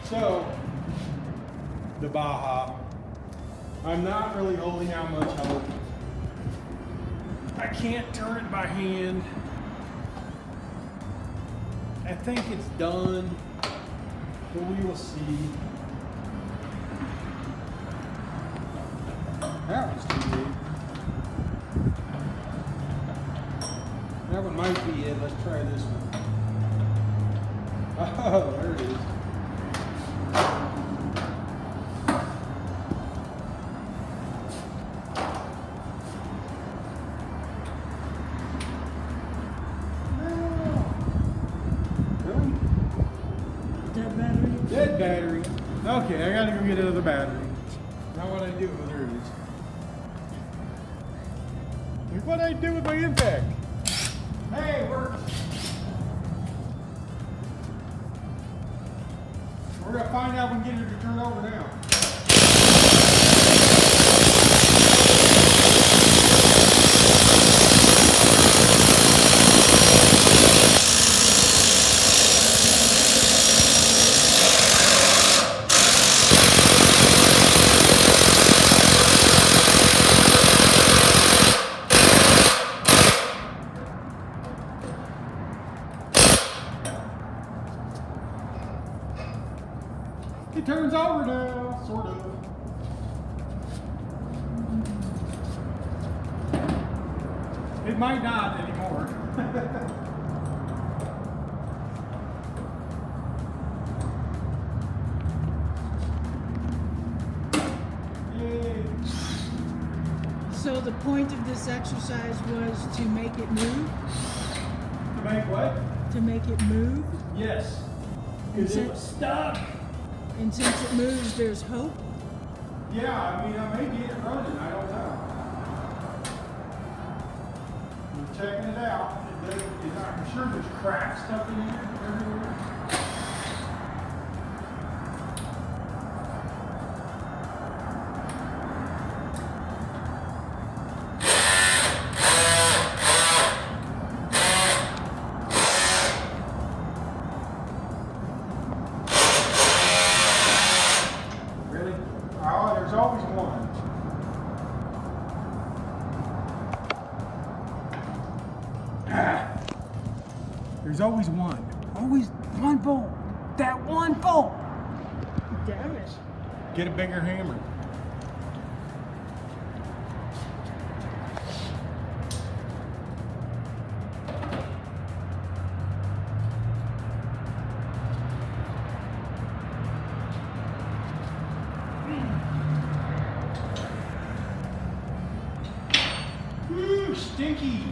So, the Baja. I'm not really holding out much hope. I can't turn it by hand. I think it's done, but we will see. That was too big. That one might be it. Let's try this one. Oh, there it is. Dead battery. Okay, I gotta go get another battery. Now what I do, there it is. Look what I do with my impact. Hey, it works. We're gonna find out if we can get her to turn over now. It turns over now, sort of. It might not anymore. Yay. So the point of this exercise was to make it move? To make what? To make it move? Yes. Because it was stuck. And since it moves, there's hope? Yeah, I mean, I may get it running. I don't know. We're checking it out. I'm sure there's crap stuff in here everywhere. There's always one. There's always one. Always one bolt. That one bolt. Damn it. Get a bigger hammer. Ooh, stinky.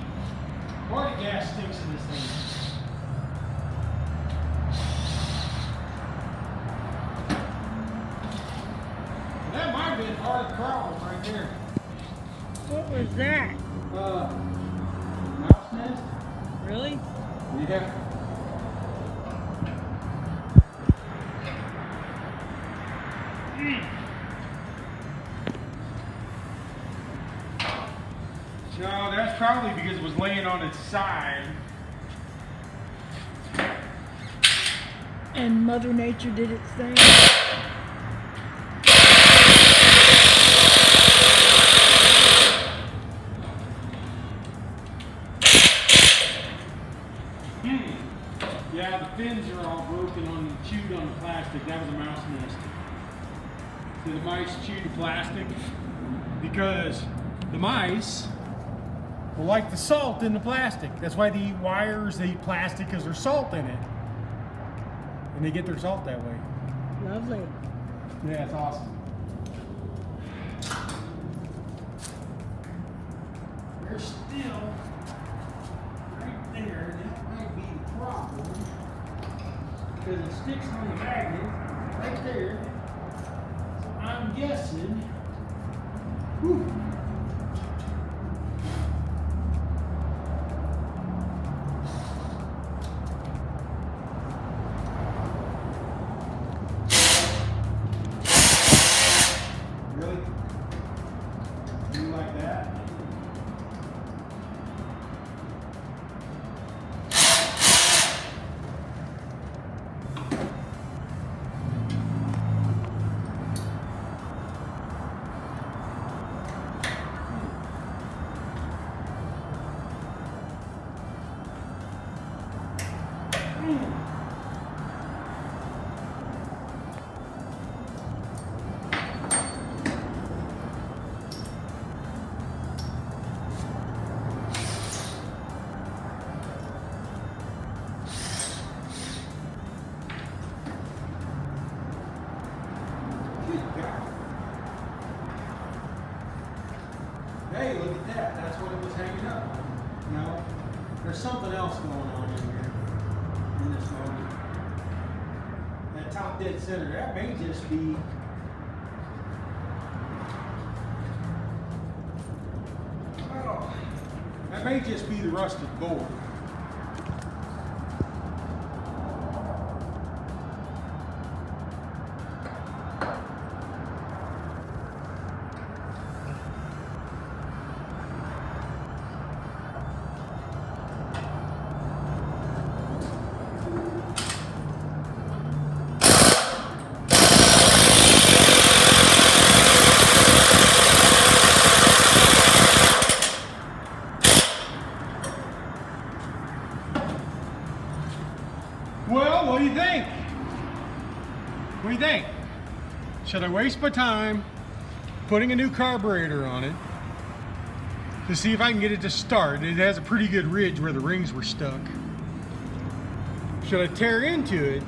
Boy, the gas stinks in this thing. That might have been part of the problem right there. What was that? Mouse nest? Really? Yeah. No, that's probably because it was laying on its side. And Mother Nature did its thing? Yeah, the fins are all broken on and chewed on the plastic. That was a mouse nest. So the mice chewed the plastic because the mice will like the salt in the plastic. That's why they eat wires, they eat plastic because there's salt in it. And they get their salt that way. Lovely. Yeah, it's awesome. They're still right there. That might be the problem. Because it sticks on the magnet right there. So I'm guessing. Whew, really? You like that? that. That's what it was hanging up on. No, there's something else going on in here, in this motor. That top dead center, that may just be, oh, that may just be the rusted board. Well, what do you think? What do you think? Should I waste my time putting a new carburetor on it to see if I can get it to start? It has a pretty good ridge where the rings were stuck. Should I tear into it?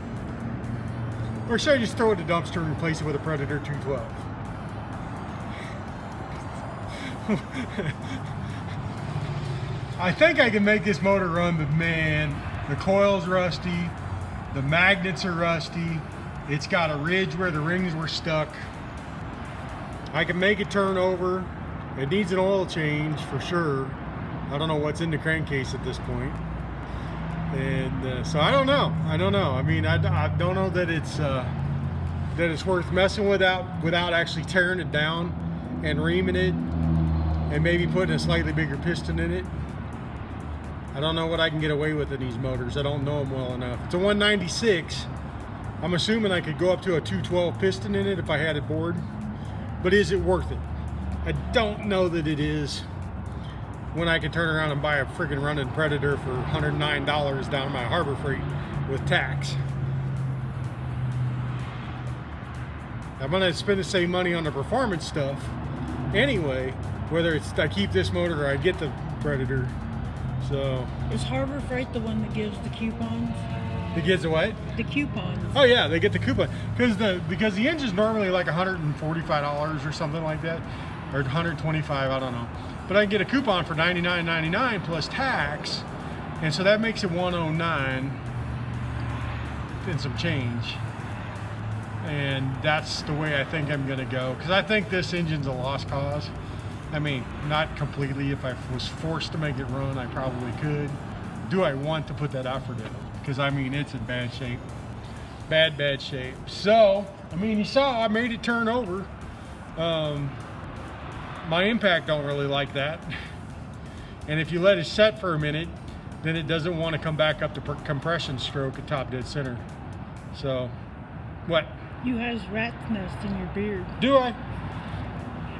Or should I just throw it in the dumpster and replace it with a Predator 212? I think I can make this motor run, but man, the coil's rusty, the magnets are rusty, it's got a ridge where the rings were stuck. I can make it turn over. It needs an oil change for sure. I don't know what's in the crankcase at this point. And so I don't know. I mean, I don't know that it's worth messing without actually tearing it down and reaming it and maybe putting a slightly bigger piston in it. I don't know what I can get away with in these motors. I don't know them well enough. It's a 196. I'm assuming I could go up to a 212 piston in it if I had it bored. But is it worth it? I don't know that it is when I can turn around and buy a friggin' running Predator for $109 down my Harbor Freight with tax. I'm gonna spend the same money on the performance stuff anyway, whether it's I keep this motor or I get the Predator. So Is Harbor Freight the one that gives the coupons? it gives a what? The coupons. Oh yeah, they get the coupon because the engine's normally like $145 or something like that, or $125, I don't know. But I can get a coupon for $99.99 plus tax, and so that makes it $109 and some change. And that's the way I think I'm gonna go, because I think this engine's a lost cause. I mean, not completely. If I was forced to make it run, I probably could. Do I want to put that effort in it? Because I mean, it's in bad shape. Bad shape. So, I mean, you saw I made it turn over. My impact don't really like that. And if you let it set for a minute, then it doesn't want to come back up to compression stroke at top dead center. So, what? You has rat's nest in your beard. Do I?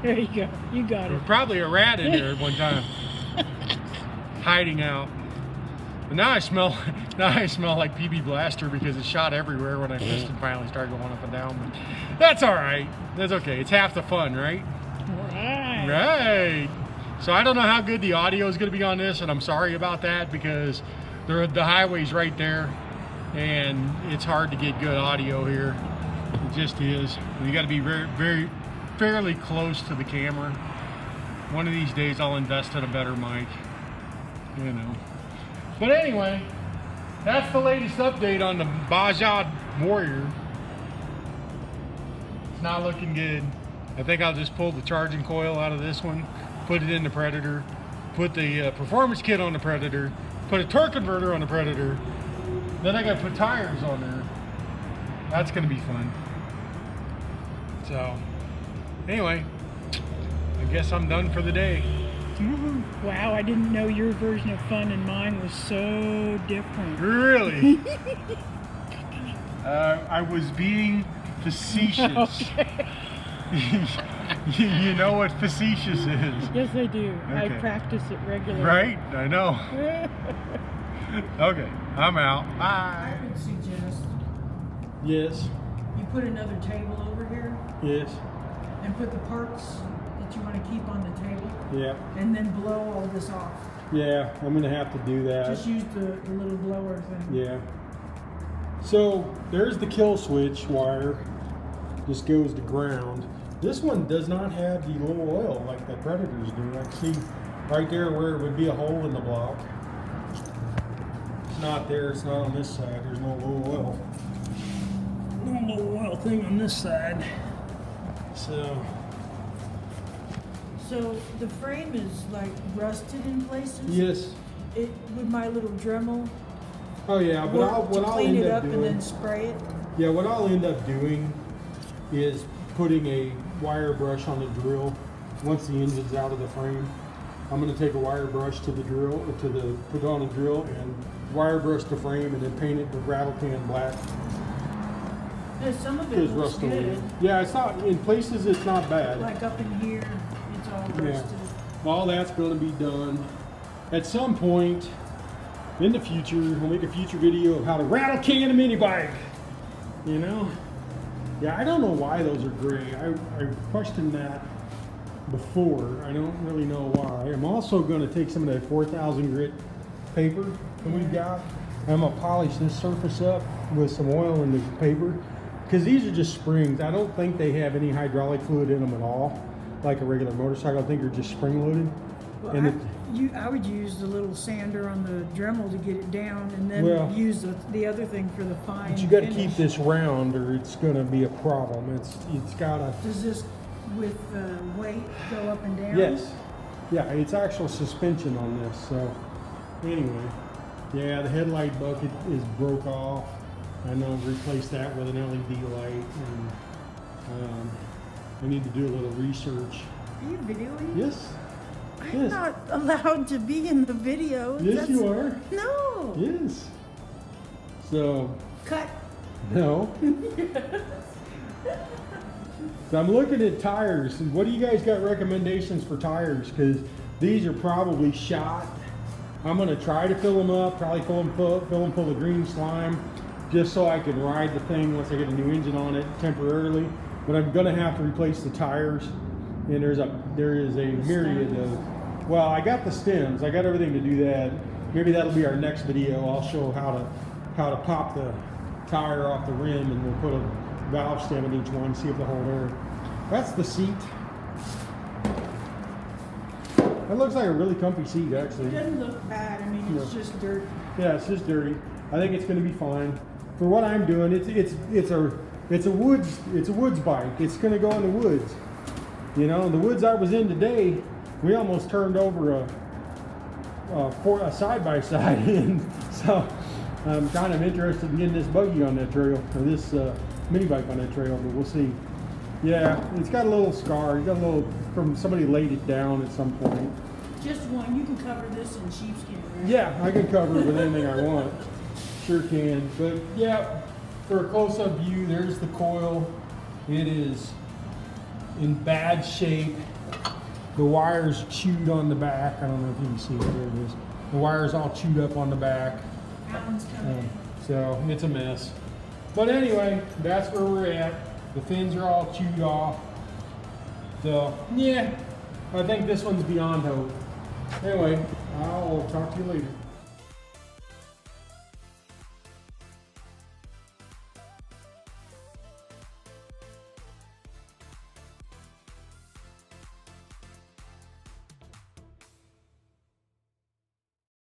There you go. You got There it. was probably a rat in there at one time, hiding out. But now I smell like PB Blaster because it shot everywhere when I piston finally started going up and down. But that's all right. That's okay. It's half the fun, right? Right. Right. So I don't know how good the audio is going to be on this, and I'm sorry about that because the highway's right there, and it's hard to get good audio here. It just is. You got to be fairly close to the camera. One of these days I'll invest in a better mic, you know. But anyway, that's the latest update on the Baja Warrior. It's not looking good. I think I'll just pull the charging coil out of this one, put it in the Predator, put the performance kit on the Predator, put a torque converter on the Predator, then I gotta put tires on there. That's gonna be fun. So, anyway, I guess I'm done for the day. Wow, I didn't know your version of fun and mine was so different. Really? I was being facetious. Okay. You know what facetious is? Yes, I do. Okay. I practice it regularly. Right? I know. Okay, I'm out. I Bye. would suggest Yes. you put another table over here Yes. and put the parts that you want to keep on the table, Yeah. and then blow all this off. Yeah, I'm gonna have to do that. Just use the little blower thing. Yeah. So there's the kill switch wire. This goes to ground. This one does not have the low oil like the Predators do. Like, see, right there where it would be a hole in the block. It's not there, it's not on this side. There's no low oil. No low oil thing on this side. So the frame is like rusted in places? yes. It with my little Dremel. Oh yeah, but what I'll clean end it up up doing, and then spray it. yeah, what I'll end up doing is putting a wire brush on the drill once the engine's out of the frame. I'm going to take a wire brush to the drill, put it on the drill and wire brush the frame and then paint it with rattle can black. Yeah, some of it Because looks rust on it. good. Yeah, it's not, in places it's not bad. Like up in here, it's all Yeah. rusted. All that's going to be done. At some point in the future, we'll make a future video of how to rattle can a mini bike. You know? Yeah, I don't know why those are gray. I questioned that before. I don't really know why. I'm also going to take some of that 4000 grit paper that we've got. I'm going to polish this surface up with some oil in the paper. Because these are just springs. I don't think they have any hydraulic fluid in them at all. Like a regular motorcycle. I think they're just spring loaded. Well, And I would use the little sander on the Dremel to get it down, and then Well, use the other thing for the fine. but you got to finish. keep this round or it's going to be a problem. It's got to... Does this with weight go up and down? Yes. Yeah, it's actual suspension on this. So anyway, yeah, the headlight bucket is broke off. I know, replace that with an LED light, and I need to do a little research. Are you videoing? Yes. I'm Yes. not allowed to be in the video. Yes, you are. No. Yes. So, Cut. no. So I'm looking at tires. What do you guys got recommendations for tires? Because these are probably shot. I'm going to try to fill them up, probably fill them full of green slime, just so I can ride the thing once I get a new engine on it temporarily. But I'm going to have to replace the tires, and there is a myriad of. Well, I got the stems. I got everything to do that. Maybe that'll be our next video. I'll show how to pop the tire off the rim, and we'll put a valve stem in each one, see if they hold air. That's the seat. That looks like a really comfy seat, actually. It doesn't look bad. I mean, it's No. just dirt. Yeah, it's just dirty. I think it's going to be fine. For what I'm doing, it's a woods bike. It's going to go in the woods. You know, the woods I was in today, we almost turned over a side by side, and so I'm kind of interested in getting this buggy on that trail, or this mini bike on that trail. But we'll see. Yeah, it's got a little scar. It's got a little from somebody laid it down at some point. Just one. You can cover this in sheepskin, right? Yeah, I can cover it with anything I want. Sure can. But yeah, for a close-up view, there's the coil. It is in bad shape. The wire's chewed on the back. I don't know if you can see it. There it is. The wire's all chewed up on the back. Alan's coming. So it's a mess. But anyway, that's where we're at. The fins are all chewed off. So yeah, I think this one's beyond hope. Anyway, I'll talk to you later.